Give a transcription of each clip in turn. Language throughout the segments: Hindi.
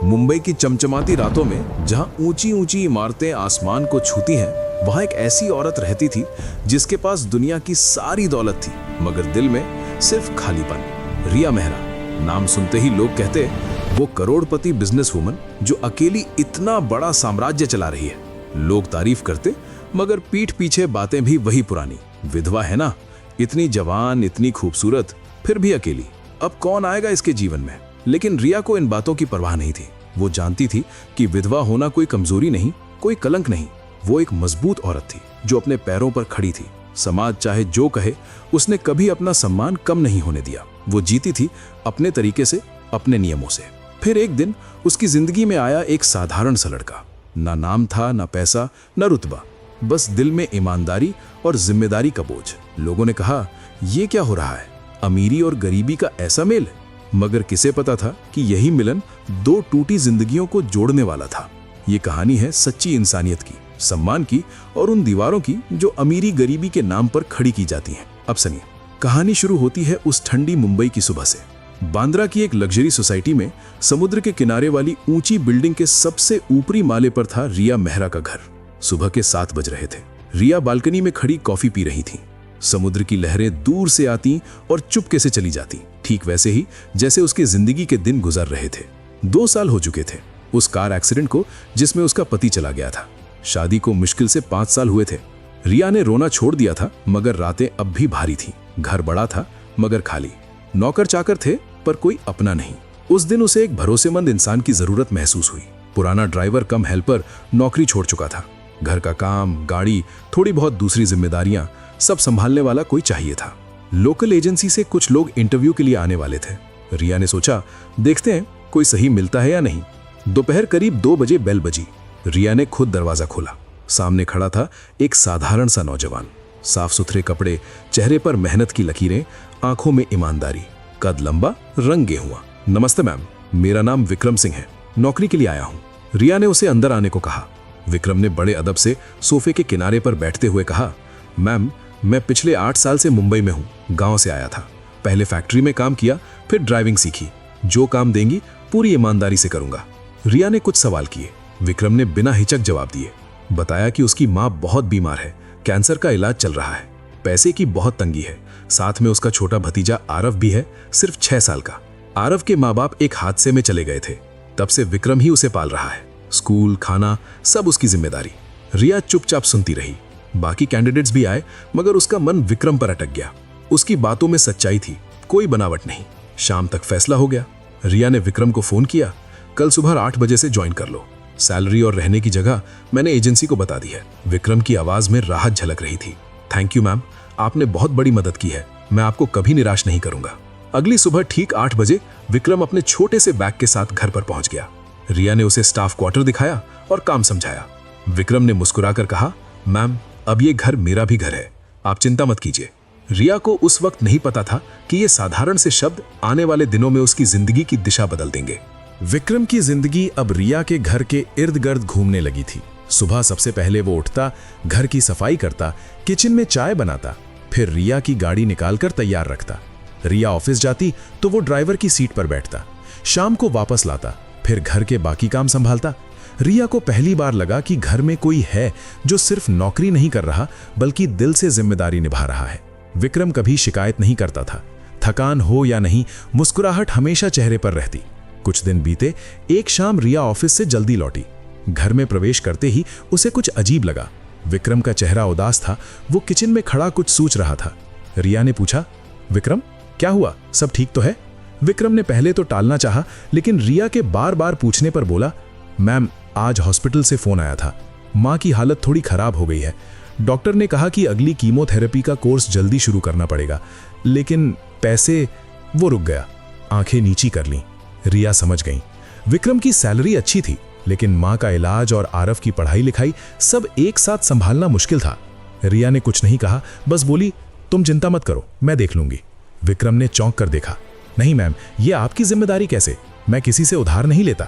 मुंबई की चमचमाती रातों में जहां ऊंची ऊंची इमारतें आसमान को छूती हैं, वहां एक ऐसी औरत रहती थी जिसके पास दुनिया की सारी दौलत थी, मगर दिल में सिर्फ खालीपन। रिया मेहरा नाम सुनते ही लोग कहते वो करोड़पति बिजनेसवुमन जो अकेली इतना बड़ा साम्राज्य चला रही है। लोग तारीफ करते, मगर पीठ पीछे बातें भी वही पुरानी। विधवा है ना, इतनी जवान, इतनी खूबसूरत, फिर भी अकेली। अब कौन आएगा इसके जीवन में? लेकिन रिया को इन बातों की परवाह नहीं थी। वो जानती थी कि विधवा होना कोई कमजोरी नहीं, कोई कलंक नहीं। वो एक मजबूत औरत थी जो अपने पैरों पर खड़ी थी। समाज चाहे जो कहे, उसने कभी अपना सम्मान कम नहीं होने दिया। वो जीती थी अपने तरीके से, अपने नियमों से। फिर एक दिन उसकी जिंदगी में आया एक साधारण सा लड़का। ना नाम था, ना पैसा, ना रुतबा, बस दिल में ईमानदारी और जिम्मेदारी का बोझ। लोगों ने कहा, ये क्या हो रहा है? अमीरी और गरीबी का ऐसा मेल? मगर किसे पता था कि यही मिलन दो टूटी जिंदगियों को जोड़ने वाला था। ये कहानी है सच्ची इंसानियत की, सम्मान की और उन दीवारों की जो अमीरी गरीबी के नाम पर खड़ी की जाती हैं। अब सुनिए, कहानी शुरू होती है उस ठंडी मुंबई की सुबह से। बांद्रा की एक लग्जरी सोसाइटी में समुद्र के किनारे वाली ऊंची बिल्डिंग के सबसे ऊपरी माले पर था रिया मेहरा का घर। सुबह के 7 बज रहे थे। रिया बालकनी में खड़ी कॉफी पी रही थी। समुद्र की लहरें दूर से आती और चुपके से चली जाती, ठीक वैसे ही जैसे उसके जिंदगी के दिन गुजर रहे थे। 2 साल हो चुके थे उस कार एक्सीडेंट को जिसमें उसका पति चला गया था। शादी को मुश्किल से 5 साल हुए थे। रिया ने रोना छोड़ दिया था, मगर रातें अब भी भारी थी। घर बड़ा था मगर खाली। नौकर चाकर थे पर कोई अपना नहीं। उस दिन उसे एक भरोसेमंद इंसान की जरूरत महसूस हुई। पुराना ड्राइवर कम हेल्पर नौकरी छोड़ चुका था। घर का काम, गाड़ी, थोड़ी बहुत दूसरी जिम्मेदारियां सब संभालने वाला कोई चाहिए था। लोकल एजेंसी से कुछ लोग इंटरव्यू के लिए आने वाले थे। रिया ने सोचा, देखते हैं कोई सही मिलता है या नहीं। दोपहर करीब 2 बजे बेल बजी। रिया ने खुद दरवाजा खोला। सामने खड़ा था एक साधारण सा नौजवान। साफ सुथरे कपड़े, चेहरे पर मेहनत की लकीरें, आंखों में ईमानदारी, कद लंबा, रंग गेहुआ। नमस्ते मैम, मेरा नाम विक्रम सिंह है, नौकरी के लिए आया हूँ। रिया ने उसे अंदर आने को कहा। विक्रम ने बड़े अदब से सोफे के किनारे पर बैठते हुए कहा, मैम, मैं पिछले 8 साल से मुंबई में हूँ। गांव से आया था। पहले फैक्ट्री में काम किया, फिर ड्राइविंग सीखी। जो काम देंगी पूरी ईमानदारी से करूंगा। रिया ने कुछ सवाल किए। विक्रम ने बिना हिचक जवाब दिए। बताया कि उसकी माँ बहुत बीमार है, कैंसर का इलाज चल रहा है, पैसे की बहुत तंगी है। साथ में उसका छोटा भतीजा आरव भी है, सिर्फ 6 साल का। आरव के माँ बाप एक हादसे में चले गए थे, तब से विक्रम ही उसे पाल रहा है। स्कूल, खाना, सब उसकी जिम्मेदारी। रिया चुपचाप सुनती रही। बाकी कैंडिडेट्स भी आए, मगर उसका मन विक्रम पर अटक गया। उसकी बातों में सच्चाई थी, कोई बनावट नहीं। शाम तक फैसला हो गया। रिया ने विक्रम को फोन किया, कल सुबह 8 बजे से ज्वाइन कर लो। सैलरी और रहने की जगह मैंने एजेंसी को बता दी है। विक्रम की आवाज में राहत झलक रही थी। थैंक यू मैम, आपने बहुत बड़ी मदद की है। मैं आपको कभी निराश नहीं करूंगा। अगली सुबह ठीक 8 बजे विक्रम अपने छोटे से बैग के साथ घर पर पहुंच गया। रिया ने उसे स्टाफ क्वार्टर दिखाया और काम समझाया। विक्रम ने मुस्कुराकर कहा, मैम, अब ये घर मेरा भी घर है, आप चिंता मत कीजिए। रिया को उस वक्त नहीं पता था कि ये साधारण से शब्द आने वाले दिनों में उसकी जिंदगी की दिशा बदल देंगे। विक्रम की जिंदगी अब रिया के घर के इर्द गिर्द घूमने लगी थी। सुबह सबसे पहले वो उठता, घर की सफाई करता, किचन में चाय बनाता, फिर रिया की गाड़ी निकालकर तैयार रखता। रिया ऑफिस जाती तो वो ड्राइवर की सीट पर बैठता। शाम को वापस लाता, फिर घर के बाकी काम संभालता। रिया को पहली बार लगा कि घर में कोई है जो सिर्फ नौकरी नहीं कर रहा, बल्कि दिल से जिम्मेदारी निभा रहा है। विक्रम कभी शिकायत नहीं करता था। थकान हो या नहीं, मुस्कुराहट हमेशा चेहरे पर रहती। कुछ दिन बीते। एक शाम रिया ऑफिस से जल्दी लौटी। घर में प्रवेश करते ही उसे कुछ अजीब लगा। विक्रम का चेहरा उदास था। वो किचन में खड़ा कुछ सोच रहा था। रिया ने पूछा, विक्रम, क्या हुआ? सब ठीक तो है? विक्रम ने पहले तो टालना चाहा, लेकिन रिया के बार बार पूछने पर बोला, मैम, आज हॉस्पिटल से फोन आया था। माँ की हालत थोड़ी खराब हो गई है। डॉक्टर ने कहा कि अगली कीमोथेरेपी का कोर्स जल्दी शुरू करना पड़ेगा, लेकिन पैसे। वो रुक गया, आंखें नीची कर लीं। रिया समझ गई। विक्रम की सैलरी अच्छी थी, लेकिन माँ का इलाज और आरव की पढ़ाई लिखाई सब एक साथ संभालना मुश्किल था। रिया ने कुछ नहीं कहा, बस बोली, तुम चिंता मत करो, मैं देख लूंगी। विक्रम ने चौंक कर देखा। नहीं मैम, ये आपकी जिम्मेदारी कैसे? मैं किसी से उधार नहीं लेता।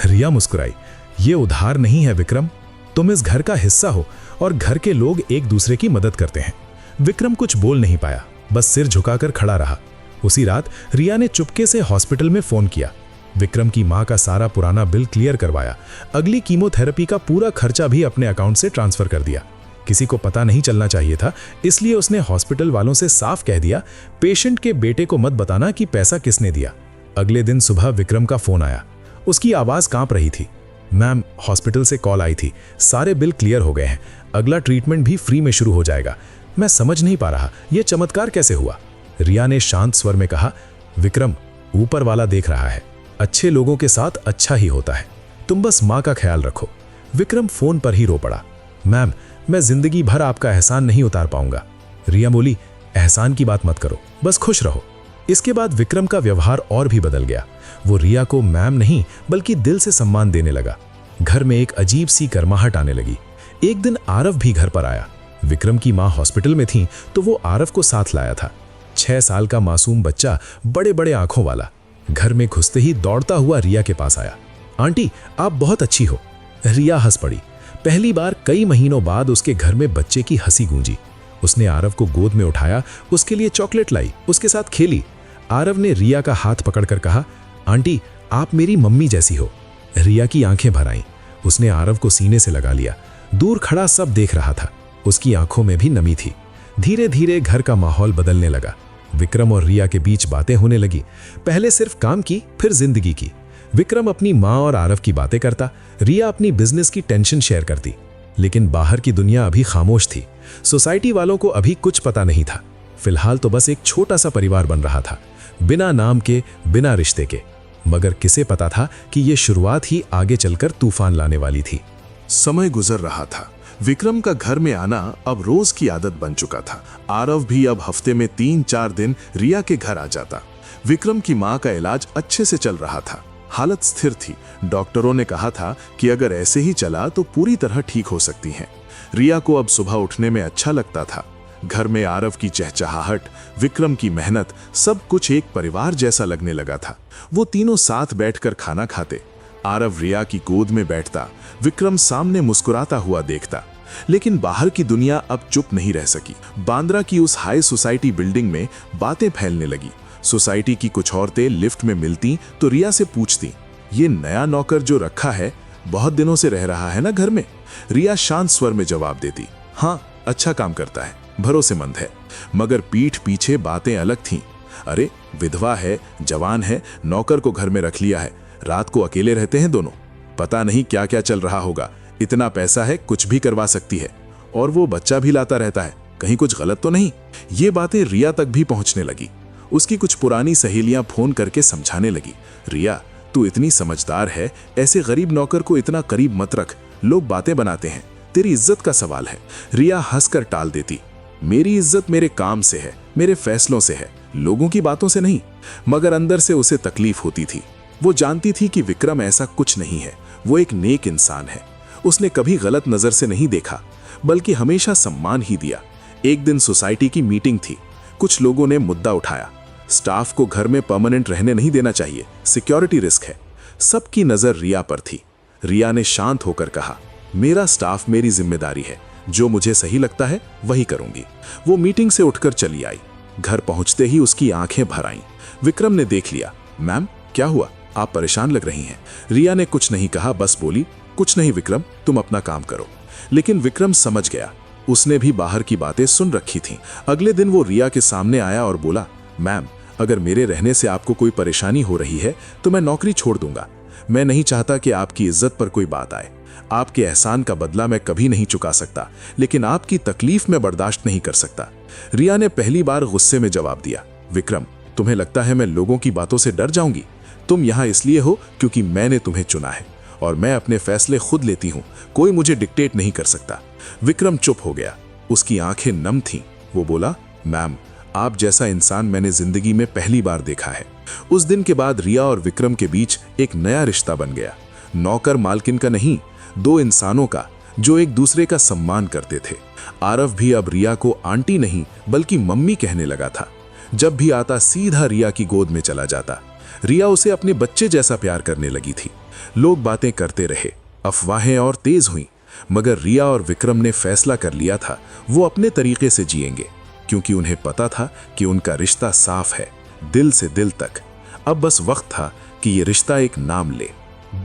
रिया मुस्कुराई। ये उधार नहीं है विक्रम, तुम इस घर का हिस्सा हो और घर के लोग एक दूसरे की मदद करते हैं। विक्रम कुछ बोल नहीं पाया, बस सिर झुकाकर खड़ा रहा। उसी रात रिया ने चुपके से हॉस्पिटल में फोन किया। विक्रम की मां का सारा पुराना बिल क्लियर करवाया, अगली कीमोथेरेपी का पूरा खर्चा भी अपने अकाउंट से ट्रांसफर कर दिया। किसी को पता नहीं चलना चाहिए था, इसलिए उसने हॉस्पिटल वालों से साफ कह दिया, पेशेंट के बेटे को मत बताना कि पैसा किसने दिया। अगले दिन सुबह विक्रम का फोन आया। उसकी आवाज कांप रही थी। मैम, हॉस्पिटल से कॉल आई थी, सारे बिल क्लियर हो गए हैं, अगला ट्रीटमेंट भी फ्री में शुरू हो जाएगा। मैं समझ नहीं पा रहा यह चमत्कार कैसे हुआ। रिया ने शांत स्वर में कहा, विक्रम, ऊपर वाला देख रहा है, अच्छे लोगों के साथ अच्छा ही होता है, तुम बस मां का ख्याल रखो। विक्रम फोन पर ही रो पड़ा। मैम, मैं जिंदगी भर आपका एहसान नहीं उतार पाऊंगा। रिया बोली, एहसान की बात मत करो, बस खुश रहो। इसके बाद विक्रम का व्यवहार और भी बदल गया। वो रिया को मैम नहीं बल्कि दिल से सम्मान देने लगा। घर में एक अजीब सी गर्माहट आने लगी। एक दिन आरव भी घर पर आया। विक्रम की मां हॉस्पिटल में थी तो वो आरव को साथ लाया था। 6 साल का मासूम बच्चा, बड़े बड़े आंखों वाला। घर में घुसते ही दौड़ता हुआ रिया के पास आया। आंटी, आप बहुत अच्छी हो। रिया हंस पड़ी। पहली बार कई महीनों बाद उसके घर में बच्चे की हंसी गूंजी। उसने आरव को गोद में उठाया, उसके लिए चॉकलेट लाई, उसके साथ खेली। आरव ने रिया का हाथ पकड़कर कहा, आंटी, आप मेरी मम्मी जैसी हो। रिया की आंखें भर आईं। उसने आरव को सीने से लगा लिया। दूर खड़ा सब देख रहा था। उसकी आंखों में भी नमी थी। धीरे धीरे घर का माहौल बदलने लगा। विक्रम और रिया के बीच बातें होने लगी। पहले सिर्फ काम की, फिर जिंदगी की। विक्रम अपनी मां और आरव की बातें करता, रिया अपनी बिजनेस की टेंशन शेयर करती। लेकिन बाहर की दुनिया अभी खामोश थी। सोसाइटी वालों को अभी कुछ पता नहीं था। फिलहाल तो बस एक छोटा सा परिवार बन रहा था, बिना नाम के, बिना रिश्ते के। मगर किसे पता था कि यह शुरुआत ही आगे चलकर तूफान लाने वाली थी। समय गुजर रहा था। विक्रम का घर में आना अब रोज की आदत बन चुका था। आरव भी अब हफ्ते में 3-4 दिन रिया के घर आ जाता। विक्रम की मां का इलाज अच्छे से चल रहा था। हालत स्थिर थी। डॉक्टरों ने कहा था कि अगर ऐसे ही चला तो पूरी तरह ठीक हो सकती हैं। रिया को अब सुबह उठने में अच्छा लगता था। घर में आरव की चहचहाहट, विक्रम की मेहनत, सब कुछ एक परिवार जैसा लगने लगा था। वो तीनों साथ बैठकर खाना खाते। आरव रिया की गोद में बैठता, विक्रम सामने मुस्कुराता हुआ देखता। लेकिन बाहर की दुनिया अब चुप नहीं रह सकी। बांद्रा की उस हाई सोसाइटी बिल्डिंग में बातें फैलने लगी। सोसाइटी की कुछ औरतें लिफ्ट में मिलती तो रिया से पूछती, ये नया नौकर जो रखा है बहुत दिनों से रह रहा है ना घर में? रिया शांत स्वर में जवाब देती, हाँ, अच्छा काम करता है, भरोसेमंद है। मगर पीठ पीछे बातें अलग थीं। अरे, विधवा है, जवान है, नौकर को घर में रख लिया है, रात को अकेले रहते हैं दोनों, पता नहीं क्या क्या चल रहा होगा, इतना पैसा है कुछ भी करवा सकती है, और वो बच्चा भी लाता रहता है, कहीं कुछ गलत तो नहीं। ये बातें रिया तक भी पहुंचने लगी। उसकी कुछ पुरानी सहेलियां फोन करके समझाने लगी, रिया, तू इतनी समझदार है, ऐसे गरीब नौकर को इतना करीब मत रख, लोग बातें बनाते हैं, तेरी इज्जत का सवाल है। रिया हंसकर टाल देती, मेरी इज्जत मेरे काम से है, मेरे फैसलों से है, लोगों की बातों से नहीं। मगर अंदर से उसे तकलीफ होती थी। वो जानती थी कि विक्रम ऐसा कुछ नहीं है, वो एक नेक इंसान है। उसने कभी गलत नजर से नहीं देखा, बल्कि हमेशा सम्मान ही दिया। एक दिन सोसाइटी की मीटिंग थी। कुछ लोगों ने मुद्दा उठाया, स्टाफ को घर में परमानेंट रहने नहीं देना चाहिए, सिक्योरिटी रिस्क है। सबकी नजर रिया पर थी। रिया ने शांत होकर कहा, मेरा स्टाफ मेरी जिम्मेदारी है, जो मुझे सही लगता है वही करूंगी। वो मीटिंग से उठकर चली आई। घर पहुंचते ही उसकी आंखें भर आईं। विक्रम ने देख लिया। मैम, क्या हुआ? आप परेशान लग रही हैं। रिया ने कुछ नहीं कहा, बस बोली, कुछ नहीं विक्रम, तुम अपना काम करो। लेकिन विक्रम समझ गया, उसने भी बाहर की बातें सुन रखी थीं। अगले दिन वो रिया के सामने आया और बोला, मैम, अगर मेरे रहने से आपको कोई परेशानी हो रही है तो मैं नौकरी छोड़ दूंगा। मैं नहीं चाहता कि आपकी इज्जत पर कोई बात आए। आपके एहसान का बदला मैं कभी नहीं चुका सकता, लेकिन आपकी तकलीफ में बर्दाश्त नहीं कर सकता। रिया ने पहली बार गुस्से में जवाब दिया, विक्रम, तुम्हें लगता है मैं लोगों की बातों से डर जाऊंगी? तुम यहाँ इसलिए हो क्योंकि मैंने तुम्हें चुना है और मैं अपने फैसले खुद लेती हूँ, कोई मुझे डिक्टेट नहीं कर सकता। विक्रम चुप हो गया। उसकी आंखें नम थीं। वो बोला, मैम, आप जैसा इंसान मैंने जिंदगी में पहली बार देखा है। उस दिन के बाद रिया और विक्रम के बीच एक नया रिश्ता बन गया। नौकर मालकिन का नहीं, दो इंसानों का, जो एक दूसरे का सम्मान करते थे। आरव भी अब रिया को आंटी नहीं बल्कि मम्मी कहने लगा था। जब भी आता सीधा रिया की गोद में चला जाता। रिया उसे अपने बच्चे जैसा प्यार करने लगी थी। लोग बातें करते रहे, अफवाहें और तेज हुईं, मगर रिया और विक्रम ने फैसला कर लिया था वो अपने तरीके से जिएंगे, क्योंकि उन्हें पता था कि उनका रिश्ता साफ है, दिल से दिल तक। अब बस वक्त था कि ये रिश्ता एक नाम ले।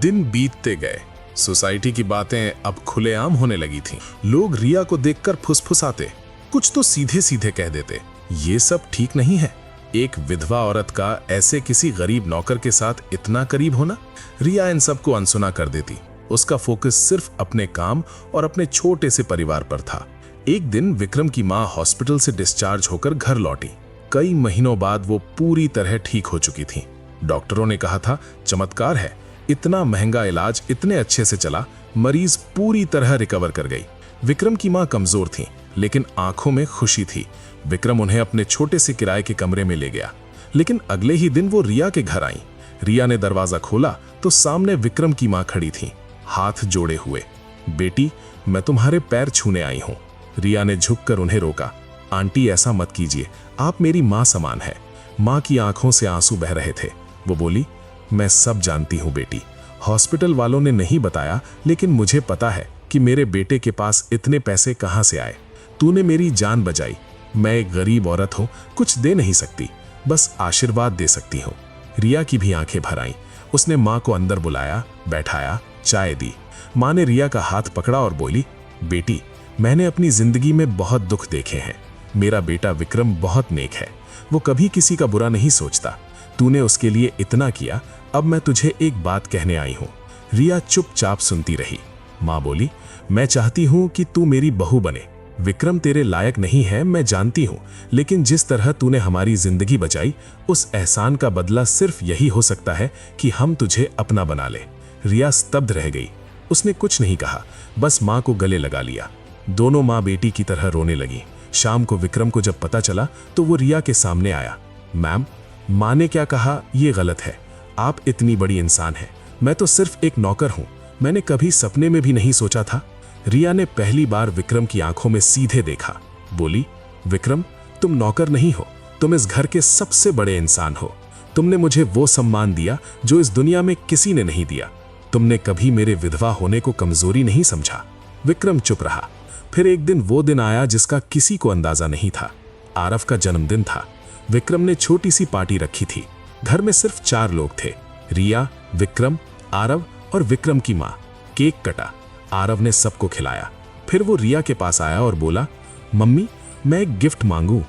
दिन बीतते गए। सोसाइटी की बातें अब खुलेआम होने लगी थीं। लोग रिया को देखकर फुसफुसाते, कुछ तो सीधे सीधे कह देते, ये सब ठीक नहीं है। एक विधवा औरत का ऐसे किसी गरीब नौकर के साथ इतना करीब होना। रिया इन सबको अनसुना कर देती। उसका फोकस सिर्फ अपने काम और अपने छोटे से परिवार पर था। एक दिन विक्रम की मां हॉस्पिटल से डिस्चार्ज होकर घर लौटी। कई महीनों बाद वो पूरी तरह ठीक हो चुकी थी। डॉक्टरों ने कहा था चमत्कार है, इतना महंगा इलाज इतने अच्छे से चला, मरीज पूरी तरह रिकवर कर गई। विक्रम की मां कमजोर थी, लेकिन आंखों में खुशी थी। विक्रम उन्हें अपने छोटे से किराए के कमरे में ले गया। लेकिन अगले ही दिन वो रिया के घर आई। रिया ने दरवाजा खोला तो सामने विक्रम की मां खड़ी थी, हाथ जोड़े हुए। बेटी, मैं तुम्हारे पैर छूने आई हूं। रिया ने झुककर उन्हें रोका। आंटी, ऐसा मत कीजिए, आप मेरी मां समान है। मां की आंखों से आंसू बह रहे थे। वो बोली, मैं सब जानती हूं बेटी, हॉस्पिटल वालों ने नहीं बताया, लेकिन मुझे पता है कि मेरे बेटे के पास इतने पैसे कहां से आए। तूने मेरी जान बचाई। मैं एक गरीब औरत हूं, कुछ दे नहीं सकती, बस आशीर्वाद दे सकती हूं। रिया की भी आंखें भर आईं। उसने मां को अंदर बुलाया, बैठाया, चाय दी। मां ने रिया का हाथ पकड़ा और बोली, बेटी, मैंने अपनी जिंदगी में बहुत दुख देखे हैं। मेरा बेटा विक्रम बहुत नेक है, वो कभी किसी का बुरा नहीं सोचता। तूने उसके लिए इतना किया, अब मैं तुझे एक बात कहने आई हूं। रिया चुपचाप सुनती रही। मां बोली, मैं चाहती हूं कि तू मेरी बहू बने। विक्रम तेरे लायक नहीं है, मैं जानती हूं, लेकिन जिस तरह तूने हमारी जिंदगी बचाई, उस एहसान का बदला सिर्फ यही हो सकता है कि हम तुझे अपना बना ले। रिया स्तब्ध रह गई। उसने कुछ नहीं कहा, बस मां को गले लगा लिया। दोनों मां बेटी की तरह रोने लगी। शाम को विक्रम को जब पता चला तो वो रिया के सामने आया। मैम, मां ने क्या कहा ये गलत है। आप इतनी बड़ी इंसान हैं, मैं तो सिर्फ एक नौकर हूं। मैंने कभी सपने में भी नहीं सोचा था। रिया ने पहली बार विक्रम की आंखों में सीधे देखा। बोली, विक्रम, तुम नौकर नहीं हो, तुम इस घर के सबसे बड़े इंसान हो। तुमने मुझे वो सम्मान दिया जो इस दुनिया में किसी ने नहीं दिया। तुमने कभी मेरे विधवा होने को कमजोरी नहीं समझा। विक्रम चुप रहा। फिर एक दिन वो दिन आया जिसका किसी को अंदाजा नहीं था। आरव का जन्मदिन था। विक्रम ने छोटी सी पार्टी रखी थी। घर में सिर्फ 4 लोग थे, रिया, विक्रम, आरव और विक्रम की मां। केक कटा। आरव ने सबको खिलाया। फिर वो रिया के पास आया और बोला, मम्मी, मैं एक गिफ्ट मांगू।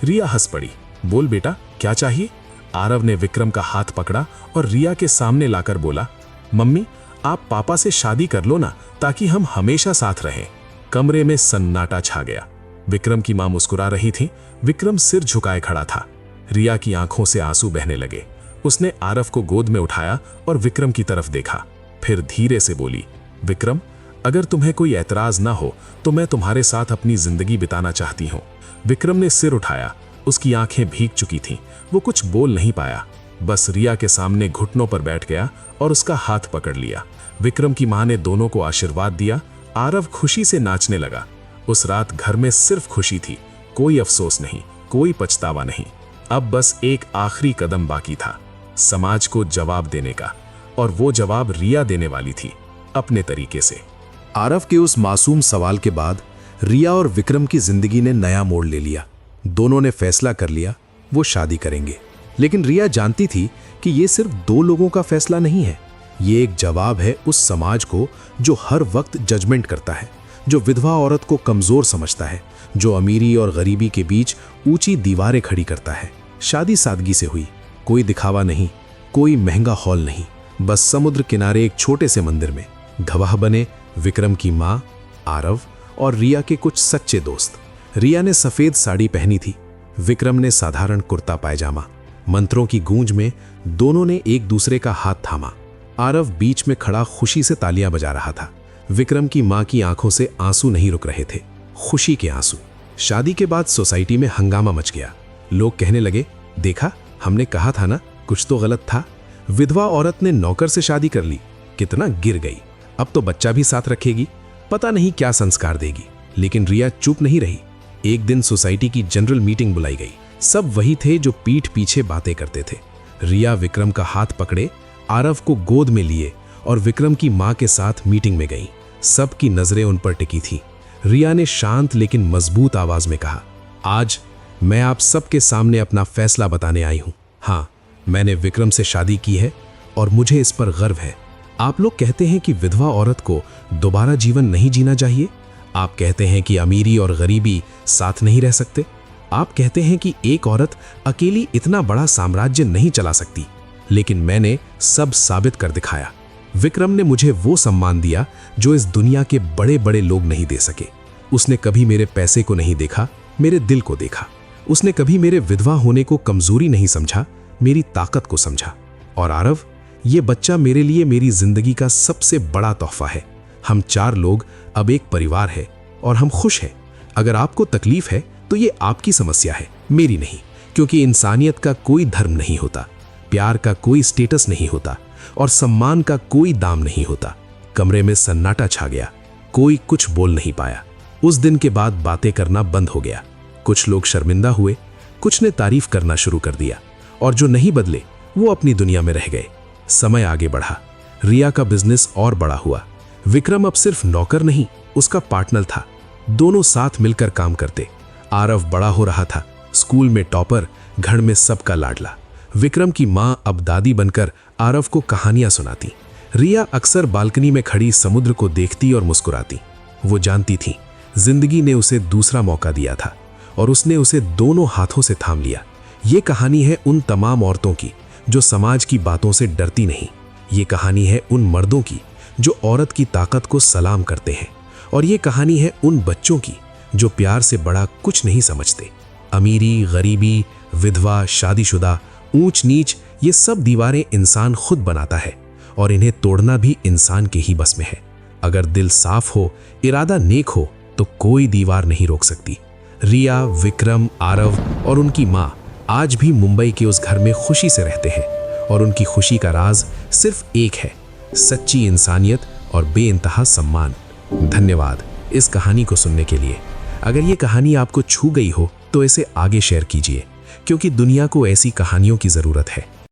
रिया हंस पड़ी। बोल बेटा, क्या चाहिए? आरव ने विक्रम का हाथ पकड़ा और रिया के सामने लाकर बोला, मम्मी, आप पापा से शादी कर लो ना, ताकि हम हमेशा साथ रहें। कमरे में सन्नाटा छा गया। विक्रम की मां मुस्कुरा रही थी। विक्रम सिर झुकाए खड़ा था। रिया की आंखों से आंसू बहने लगे। उसने आरव को गोद में उठाया और विक्रम की तरफ देखा। फिर धीरे से बोली, विक्रम, अगर तुम्हें कोई ऐतराज ना हो तो मैं तुम्हारे साथ अपनी जिंदगी बिताना चाहती हूं। विक्रम ने सिर उठाया। उसकी आंखें भीग चुकी थीं। वो कुछ बोल नहीं पाया, बस रिया के सामने घुटनों पर बैठ गया और उसका हाथ पकड़ लिया। विक्रम की मां ने दोनों को आशीर्वाद दिया। आरव खुशी से नाचने लगा। उस रात घर में सिर्फ खुशी थी, कोई अफसोस नहीं, कोई पछतावा नहीं। अब बस एक आखिरी कदम बाकी था, समाज को जवाब देने का, और वो जवाब रिया देने वाली थी, अपने तरीके से। आरव के उस मासूम सवाल के बाद रिया और विक्रम की जिंदगी ने नया मोड़ ले लिया। दोनों ने फैसला कर लिया वो शादी करेंगे। लेकिन रिया जानती थी कि ये सिर्फ 2 लोगों का फैसला नहीं है, ये एक जवाब है उस समाज को जो हर वक्त जजमेंट करता है, जो विधवा औरत को कमजोर समझता है, जो अमीरी और गरीबी के बीच ऊंची दीवारें खड़ी करता है। शादी सादगी से हुई, कोई दिखावा नहीं, कोई महंगा हॉल नहीं, बस समुद्र किनारे एक छोटे से मंदिर में। गवाह बने विक्रम की मां, आरव और रिया के कुछ सच्चे दोस्त। रिया ने सफेद साड़ी पहनी थी, विक्रम ने साधारण कुर्ता पायजामा। मंत्रों की गूंज में दोनों ने एक दूसरे का हाथ थामा। आरव बीच में खड़ा खुशी से तालियां बजा रहा था। विक्रम की मां की आंखों से आंसू नहीं रुक रहे थे, खुशी के आंसू। शादी के बाद सोसाइटी में हंगामा मच गया। लोग कहने लगे, देखा, हमने कहा था ना, कुछ तो गलत था। विधवा औरत ने नौकर से शादी कर ली, कितना गिर गई। अब तो बच्चा भी साथ रखेगी, पता नहीं क्या संस्कार देगी। लेकिन रिया चुप नहीं रही। एक दिन सोसाइटी की जनरल मीटिंग बुलाई गई। सब वही थे जो पीठ पीछे बातें करते थे। रिया विक्रम का हाथ पकड़े, आरव को गोद में लिए और विक्रम की मां के साथ मीटिंग में गई। सबकी नजरें उन पर टिकी थी। रिया ने शांत लेकिन मजबूत आवाज में कहा, आज मैं आप सबके सामने अपना फैसला बताने आई हूं। हाँ, मैंने विक्रम से शादी की है और मुझे इस पर गर्व है। आप लोग कहते हैं कि विधवा औरत को दोबारा जीवन नहीं जीना चाहिए। आप कहते हैं कि अमीरी और गरीबी साथ नहीं रह सकते। आप कहते हैं कि एक औरत अकेली इतना बड़ा साम्राज्य नहीं चला सकती। लेकिन मैंने सब साबित कर दिखाया। विक्रम ने मुझे वो सम्मान दिया जो इस दुनिया के बड़े बड़े लोग नहीं दे सके। उसने कभी मेरे पैसे को नहीं देखा, मेरे दिल को देखा। उसने कभी मेरे विधवा होने को कमजोरी नहीं समझा, मेरी ताकत को समझा। और आरव, ये बच्चा मेरे लिए मेरी जिंदगी का सबसे बड़ा तोहफा है। हम 4 लोग अब एक परिवार है और हम खुश हैं। अगर आपको तकलीफ है तो ये आपकी समस्या है, मेरी नहीं। क्योंकि इंसानियत का कोई धर्म नहीं होता, प्यार का कोई स्टेटस नहीं होता और सम्मान का कोई दाम नहीं होता। कमरे में सन्नाटा छा गया। कोई कुछ बोल नहीं पाया। उस दिन के बाद बातें करना बंद हो गया। कुछ लोग शर्मिंदा हुए, कुछ ने तारीफ करना शुरू कर दिया और जो नहीं बदले वो अपनी दुनिया में रह गए। समय आगे बढ़ा। रिया का बिजनेस और बड़ा हुआ। विक्रम अब सिर्फ नौकर नहीं, उसका पार्टनर था। दोनों साथ मिलकर काम करते। आरव बड़ा हो रहा था, स्कूल में टॉपर, घर में सबका लाडला। विक्रम की माँ अब दादी बनकर आरव को कहानियां सुनाती। रिया अक्सर बालकनी में खड़ी समुद्र को देखती और मुस्कुराती। वो जानती थी जिंदगी ने उसे दूसरा मौका दिया था और उसने उसे दोनों हाथों से थाम लिया। ये कहानी है उन तमाम औरतों की जो समाज की बातों से डरती नहीं। ये कहानी है उन मर्दों की जो औरत की ताकत को सलाम करते हैं। और ये कहानी है उन बच्चों की जो प्यार से बड़ा कुछ नहीं समझते। अमीरी, गरीबी, विधवा, शादीशुदा, ऊंच नीच, ये सब दीवारें इंसान खुद बनाता है और इन्हें तोड़ना भी इंसान के ही बस में है। अगर दिल साफ हो, इरादा नेक हो, तो कोई दीवार नहीं रोक सकती। रिया, विक्रम, आरव और उनकी माँ आज भी मुंबई के उस घर में खुशी से रहते हैं और उनकी खुशी का राज सिर्फ एक है, सच्ची इंसानियत और बेइंतहा सम्मान। धन्यवाद इस कहानी को सुनने के लिए। अगर ये कहानी आपको छू गई हो तो इसे आगे शेयर कीजिए, क्योंकि दुनिया को ऐसी कहानियों की ज़रूरत है।